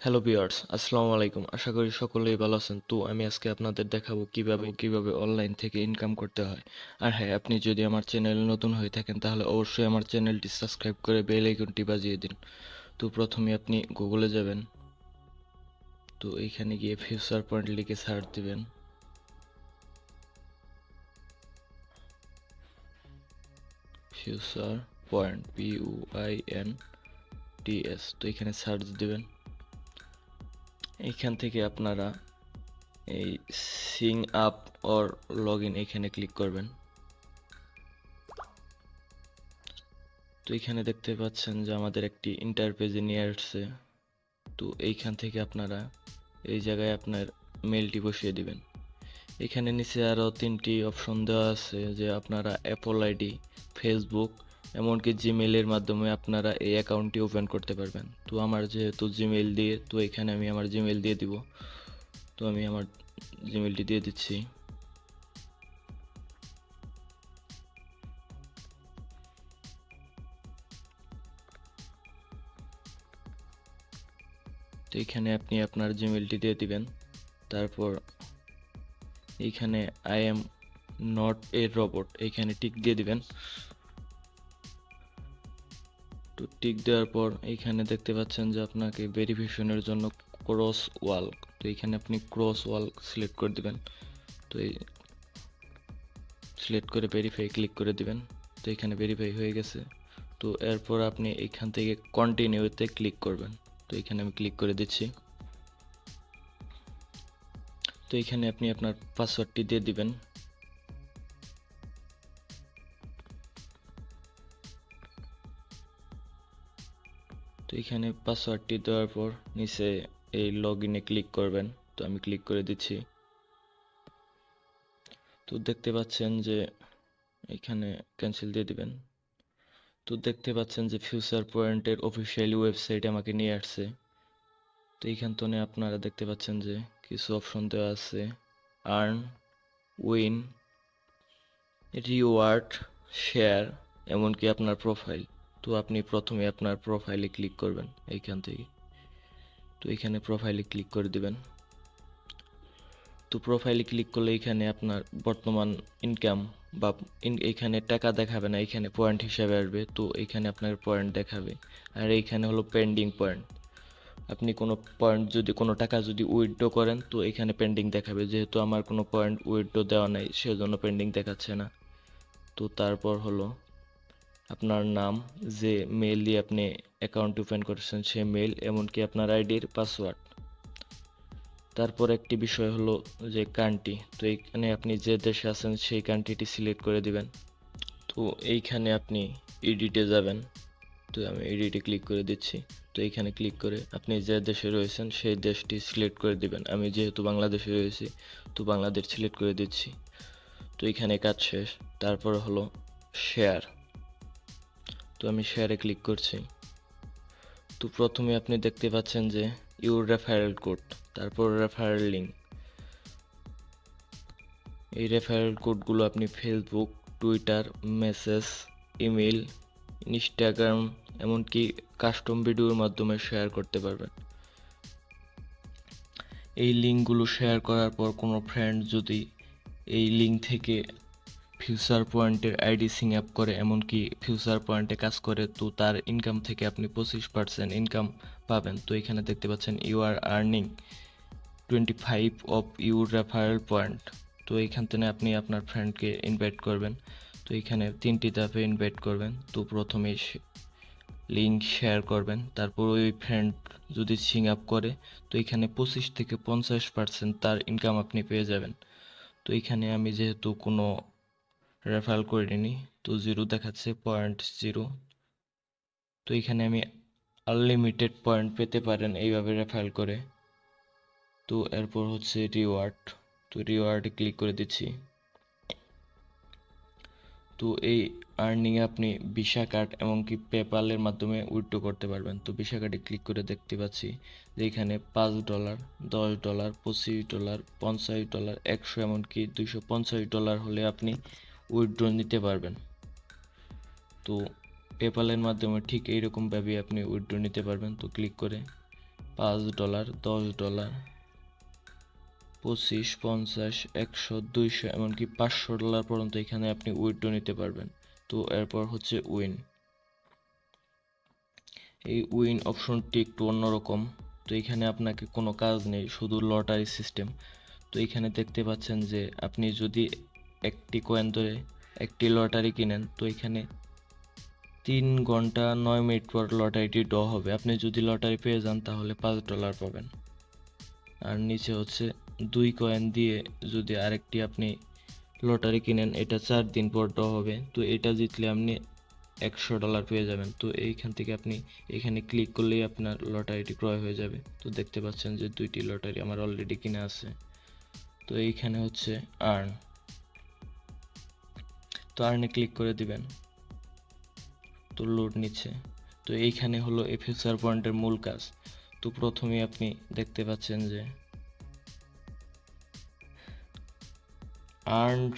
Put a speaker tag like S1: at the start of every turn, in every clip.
S1: Hello viewers, আসসালামু আলাইকুম। আশা করি সকলেই ভালো আছেন। তো আমি আজকে আপনাদের দেখাবো কিভাবে অনলাইন থেকে ইনকাম করতে হয়। আর হ্যাঁ, আপনি যদি আমার চ্যানেলে নতুন হয়ে থাকেন তাহলে অবশ্যই আমার চ্যানেলটি সাবস্ক্রাইব করে বেল আইকনটি বাজিয়ে দিন। তো প্রথমে আপনি গুগলে যাবেন। তো এইখানে গিয়ে ফিউচার পয়েন্ট লিখে সার্চ দিবেন। Future point PUINTS। তো এখানে সার্চ দিবেন। এইখান থেকে আপনারা এই Singh up or log in এখানে ক্লিক করবেন। তো এখানে দেখতে পাচ্ছেন যে আমাদের একটি ইন্টারপেজে নিয়ে আসছে। তো এইখান থেকে আপনারা এই জায়গায় আপনার মেলটি বসিয়ে দিবেন। এখানে নিচে আরও 3টি অপশন দেওয়া আছে যে আপনারা অ্যাপল আইডি, ফেসবুক, এমনকি জিমেইলের মাধ্যমে আপনারা এই অ্যাকাউন্টটি ওপেন করতে পারবেন। তো আমার যেহেতু জিমেইল দিয়ে, তো এখানে আমি আমার জিমেইল দিয়ে দিব। তো আমি আমার জিমেইলটি দিয়ে দিচ্ছি। তো এখানে আপনি আপনার জিমেইলটি দিয়ে দিবেন। তারপর এইখানে I am not a robot এইখানে টিক দিয়ে দিবেন। তো টিক দেওয়ার পর এইখানে দেখতে পাচ্ছেন যে আপনাকে ভেরিফিকেশনের জন্য ক্রস ওয়াল, তো এইখানে আপনি ক্রস ওয়াল সিলেক্ট করে দিবেন। তো এই সিলেক্ট করে ভেরিফাই ক্লিক করে দিবেন। তো এখানে ভেরিফাই হয়ে গেছে। তো এরপর আপনি এখান থেকে কন্টিনিউতে ক্লিক করবেন। তো এখানে আমি ক্লিক করে দিচ্ছি। তো এখানে আপনি আপনার পাসওয়ার্ডটি দিয়ে দিবেন। তো এখানে পাসওয়ার্ডটি দেওয়ার পর নিচে এই লগ ইনে ক্লিক করবেন। তো আমি ক্লিক করে দিচ্ছি। তো দেখতে পাচ্ছেন যে এখানে ক্যান্সেল দিয়ে দিবেন। তো দেখতে পাচ্ছেন যে ফিউচার পয়েন্টের অফিসিয়ালি ওয়েবসাইট আমাকে নিয়ে আসছে। তো এইখান থেকে আপনারা দেখতে পাচ্ছেন যে কিছু অপশন দেওয়া আছে, আর্ন, উইন, রিওয়ার্ড, শেয়ার, এমনকি আপনার প্রোফাইল। তো আপনি প্রথমে আপনার প্রোফাইলে ক্লিক করবেন এইখান থেকে। তো এখানে প্রোফাইলে ক্লিক করে দিবেন। তো প্রোফাইলে ক্লিক করলে এখানে আপনার বর্তমান ইনকাম বা এইখানে টাকা দেখাবে না, এখানে পয়েন্ট হিসাবে আসবে। তো এখানে আপনার পয়েন্ট দেখাবে। আর এইখানে হলো পেন্ডিং পয়েন্ট। আপনি কোনো পয়েন্ট যদি কোনো টাকা যদি উইথড্র করেন তো এখানে পেন্ডিং দেখাবে। যেহেতু আমার কোনো পয়েন্ট উইথড্র দেওয়া নাই সেজন্য পেন্ডিং দেখাচ্ছে না। তো তারপর হলো আপনার নাম, যে মেল দিয়ে আপনি অ্যাকাউন্ট ওপেন করেছেন সে মেল, এমনকি আপনার আইডির পাসওয়ার্ড। তারপর একটি বিষয় হলো যে কান্ট্রি। তো এইখানে আপনি যে দেশে আছেন সেই কান্ট্রিটি সিলেক্ট করে দিবেন। তো এইখানে আপনি এডিটে যাবেন। তো আমি এডিটে ক্লিক করে দিচ্ছি। তো এইখানে ক্লিক করে আপনি যে দেশে রয়েছেন সেই দেশটি সিলেক্ট করে দিবেন। আমি যেহেতু বাংলাদেশে রয়েছি তো বাংলাদেশ সিলেক্ট করে দিচ্ছি। তো এইখানে কাজ শেষ। তারপর হলো শেয়ার। তো আমি শেয়ারে ক্লিক করছি। তো প্রথমে আপনি দেখতে পাচ্ছেন যে ইউর রেফারেল কোড, তারপর রেফারেল লিঙ্ক। এই রেফারেল কোডগুলো আপনি Facebook, Twitter, message, email, Instagram, এমনকি কাস্টম ভিডিওর মাধ্যমে শেয়ার করতে পারবেন। এই লিঙ্কগুলো শেয়ার করার পর কোনো ফ্রেন্ড যদি এই লিঙ্ক থেকে ফিউচার পয়েন্টের আইডি সিং আপ করে, এমনকি ফিউচার পয়েন্টে কাজ করে, তো তার ইনকাম থেকে আপনি 25% ইনকাম পাবেন। তো এখানে দেখতে পাচ্ছেন you are earning 25 of your referral point. তো এইখান থেকে আপনি আপনার ফ্রেন্ডকে ইনভাইট করবেন। তো এখানে 3টি ধাপে ইনভাইট করবেন। তো প্রথমে লিঙ্ক শেয়ার করবেন, তারপর ওই ফ্রেন্ড যদি সিং আপ করে তো এখানে 25 থেকে 50% তার ইনকাম আপনি পেয়ে যাবেন। তো এখানে আমি যেহেতু কোনো রেফারেল করিনি তো 0 দেখাচ্ছে, 0.0। তো এখানে আমি আনলিমিটেড পয়েন্ট পেতে পারেন এইভাবে রেফারেল করে। তো এরপর হচ্ছে রিওয়ার্ড। তো রিওয়ার্ডে ক্লিক করে দিচ্ছি। তো এই আর্নিং আপনি ভিসা কার্ড এমনকি পেপ্যালের মাধ্যমে উইথড্র করতে পারবেন। তো ভিসা কার্ডে ক্লিক করে দেখতে পাচ্ছি যে এখানে $5, $10, $25, $50, 100, এমনকি $250 হলে আপনি উইথড্র নিতে পারবেন। তো পেপ্যালের মাধ্যমে ঠিক এইরকমভাবে আপনি উইথড্র নিতে পারবেন। তো ক্লিক করে $5, $10, 25, 50, 100, 200 এমনকি $500 পর্যন্ত এখানে আপনি উইথড্র নিতে পারবেন। তো এরপর হচ্ছে উইন। এই উইন অপশনটি একটু অন্যরকম। তো এখানে আপনাকে কোনো কাজ নেই, শুধু লটারি সিস্টেম। তো এখানে দেখতে পাচ্ছেন যে আপনি যদি একটি কয়েন ধরে একটি লটারি কিনেন, তো এখানে 3 ঘন্টা 9 মিনিট পর লটারিটি ড্র হবে। আপনি যদি লটারি পেয়ে যান তাহলে $5 পাবেন। আর নিচে হচ্ছে 2 কয়েন দিয়ে যদি আরেকটি আপনি লটারি কিনেন, এটা 4 দিন পর ড্র হবে। তো এটা জিতলে আপনি $100 পেয়ে যাবেন। তো এইখান থেকে আপনি এখানে ক্লিক করলেই আপনার লটারিটি ক্রয় হয়ে যাবে। তো দেখতে পাচ্ছেন যে 2টি লটারি আমার অলরেডি কিনে আছে। তো এইখানে হচ্ছে আর্ন। তো আর্নে ক্লিক করে দিবেন। তো লোড নিচ্ছে। তো এইখানে হলো এই ফিউচার পয়েন্টের মূল কাজ। তো প্রথমেই আপনি দেখতে পাচ্ছেন যে earned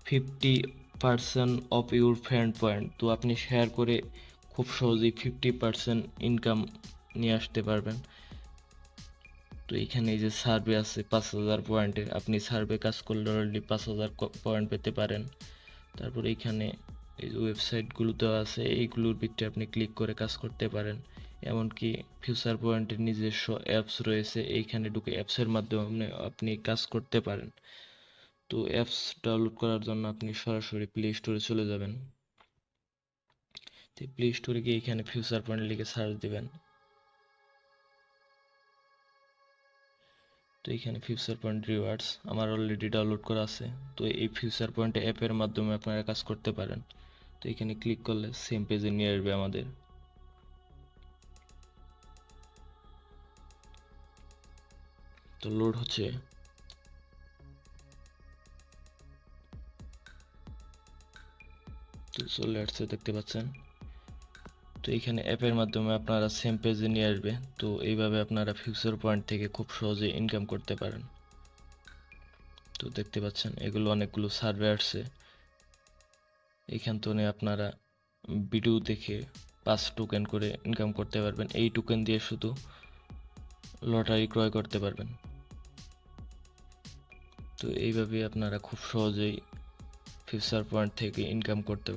S1: 50% of your friend point. তো আপনি শেয়ার করে খুব সহজেই 50% ইনকাম নিয়ে আসতে পারবেন। তো এখানে এই যে সার্ভে আছে 5000 পয়েন্টের, আপনি সার্ভে কাজ করলে অলরেডি 5000 পয়েন্ট পেতে পারেন। তারপর এইখানে এই যে ওয়েবসাইটগুলো দেওয়া আছে, এইগুলোর ভিতরে আপনি ক্লিক করে কাজ করতে পারেন। এমনকি ফিউচার পয়েন্টের নিজস্ব অ্যাপস রয়েছে, এইখানে ঢুকে অ্যাপসের মাধ্যমে আপনি কাজ করতে পারেন। তো অ্যাপস ডাউনলোড করার জন্য আপনি সরাসরি প্লে স্টোরে চলে যাবেন। তো প্লে স্টোরে গিয়ে এখানে ফিউচার পয়েন্ট লিখে সার্চ দিবেন। তো এখানে ফিউচার পয়েন্ট রিওয়ার্ডস আমার অলরেডি ডাউনলোড করা আছে। তো এই ফিউচার পয়েন্ট অ্যাপের মাধ্যমে আপনারা কাজ করতে পারেন। তো এখানে ক্লিক করলে সেম পেজে নিয়ে আসবে আমাদের। তো লোড হচ্ছে। তো চলে আসছে দেখতে পাচ্ছেন। তো এখানে অ্যাপের মাধ্যমে আপনারা সেম পেজে নিয়ে আসবে। তো এইভাবে আপনারা ফিউচার পয়েন্ট থেকে খুব সহজে ইনকাম করতে পারেন। তো দেখতে পাচ্ছেন এগুলো অনেকগুলো সার্ভে আসছে। এইখান থেকে আপনারা ভিডিও দেখে 5 টোকেন করে ইনকাম করতে পারবেন। এই টোকেন দিয়ে শুধু লটারি ক্রয় করতে পারবেন। তো এইভাবে আপনারা খুব সহজেই ফিউচার পয়েন্ট থেকে ইনকাম করতে